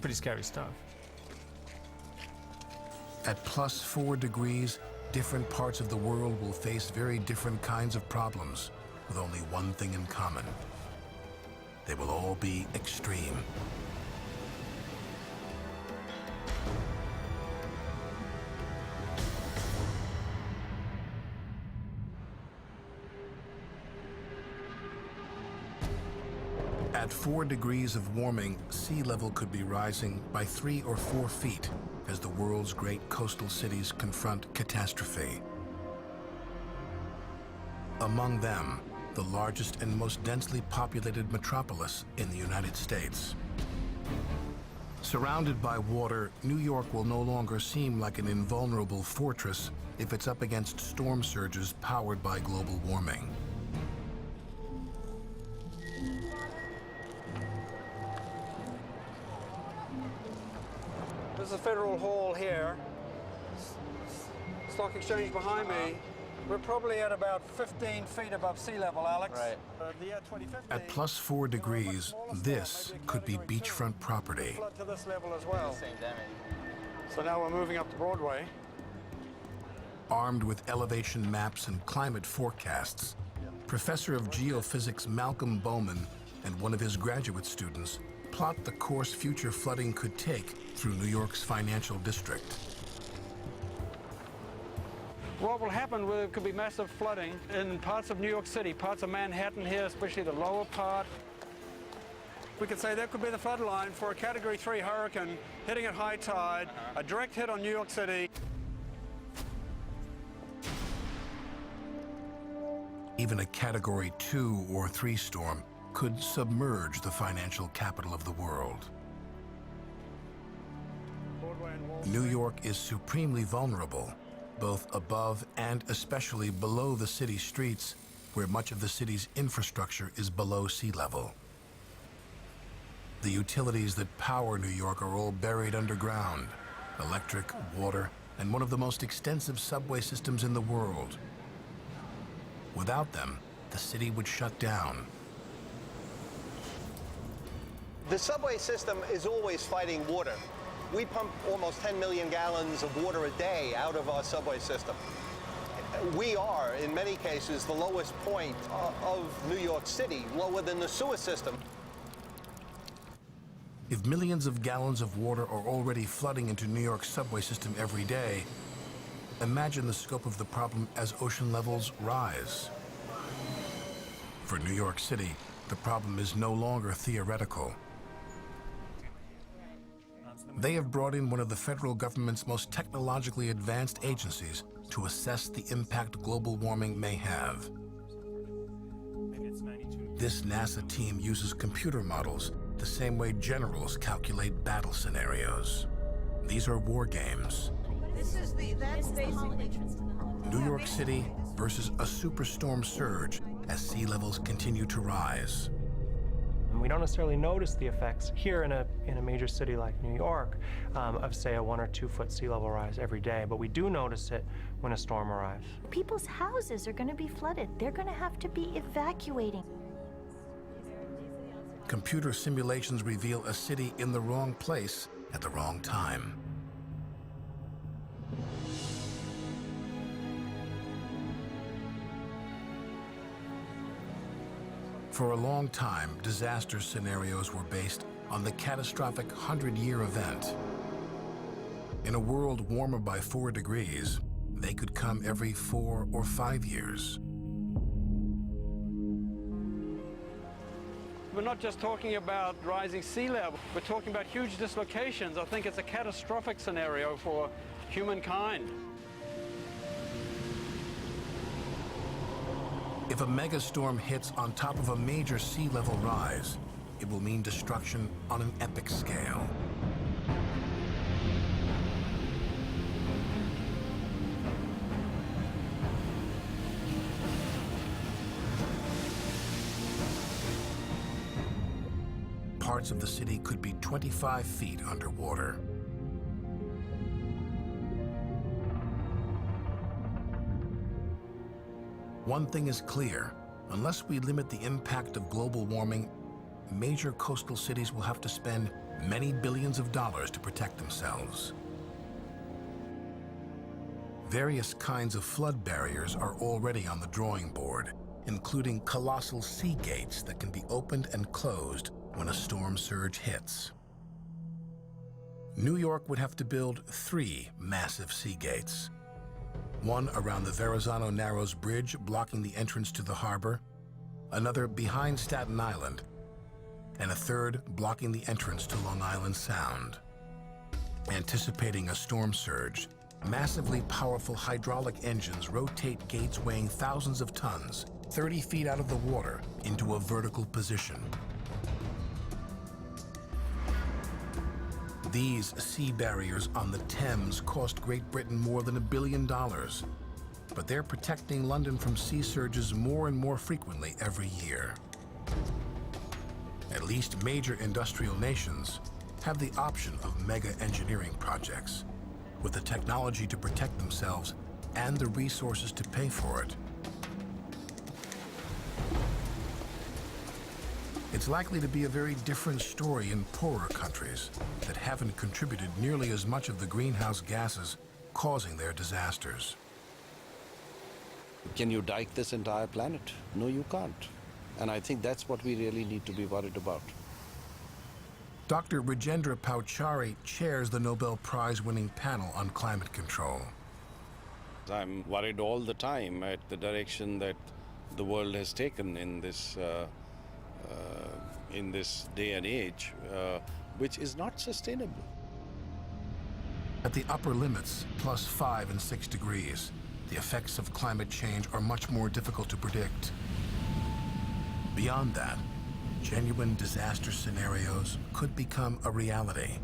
pretty scary stuff. At +4 degrees, different parts of the world will face very different kinds of problems, with only one thing in common. They will all be extreme. At 4 degrees of warming, sea level could be rising by 3 or 4 feet as the world's great coastal cities confront catastrophe. Among them, the largest and most densely populated metropolis in the United States. Surrounded by water, New York will no longer seem like an invulnerable fortress if it's up against storm surges powered by global warming. This is Federal Hall here. Stock Exchange behind me. We're probably at about 15 feet above sea level, Alex. Right. The year 2050. At +4 degrees, this could be beachfront property. Flood to this level as well. Same damage. So now we're moving up to Broadway. Armed with elevation maps and climate forecasts, Professor of Geophysics Malcolm Bowman and one of his graduate students plot the course future flooding could take through New York's financial district. What will happen, there could be massive flooding in parts of New York City, parts of Manhattan here, especially the lower part. We could say that could be the flood line for a Category 3 hurricane hitting at high tide, a direct hit on New York City. Even a Category 2 or 3 storm could submerge the financial capital of the world. New York is supremely vulnerable, both above and especially below the city streets, where much of the city's infrastructure is below sea level. The utilities that power New York are all buried underground: electric, water, and one of the most extensive subway systems in the world. Without them, the city would shut down. The subway system is always fighting water. We pump almost 10 million gallons of water a day out of our subway system. We are, in many cases, the lowest point of New York City, lower than the sewer system. If millions of gallons of water are already flooding into New York's subway system every day, imagine the scope of the problem as ocean levels rise. For New York City, the problem is no longer theoretical. They have brought in one of the federal government's most technologically advanced agencies to assess the impact global warming may have. This NASA team uses computer models the same way generals calculate battle scenarios. These are war games. New York City versus a superstorm surge as sea levels continue to rise. We don't necessarily notice the effects here in a major city like New York of, say, a 1 or 2 foot sea level rise every day, but we do notice it when a storm arrives. People's houses are going to be flooded. They're going to have to be evacuating. Computer simulations reveal a city in the wrong place at the wrong time. For a long time, disaster scenarios were based on the catastrophic 100-year event. In a world warmer by 4 degrees, they could come every 4 or 5 years. We're not just talking about rising sea level, we're talking about huge dislocations. I think it's a catastrophic scenario for humankind. If a megastorm hits on top of a major sea level rise, it will mean destruction on an epic scale. Parts of the city could be 25 feet underwater. One thing is clear: unless we limit the impact of global warming, major coastal cities will have to spend many billions of dollars to protect themselves. Various kinds of flood barriers are already on the drawing board, including colossal sea gates that can be opened and closed when a storm surge hits. New York would have to build 3 massive sea gates. One around the Verrazano Narrows Bridge blocking the entrance to the harbor, another behind Staten Island, and a third blocking the entrance to Long Island Sound. Anticipating a storm surge, massively powerful hydraulic engines rotate gates weighing thousands of tons, 30 feet out of the water, into a vertical position. These sea barriers on the Thames cost Great Britain more than $1 billion, but they're protecting London from sea surges more and more frequently every year. At least major industrial nations have the option of mega engineering projects, with the technology to protect themselves and the resources to pay for it. It's likely to be a very different story in poorer countries that haven't contributed nearly as much of the greenhouse gases causing their disasters. Can you dike this entire planet? No, you can't. And I think that's what we really need to be worried about. Dr. Rajendra Pauchari chairs the Nobel Prize-winning panel on climate control. I'm worried all the time at the direction that the world has taken in this day and age, which is not sustainable. At the upper limits, +5 and 6 degrees, the effects of climate change are much more difficult to predict. Beyond that, genuine disaster scenarios could become a reality.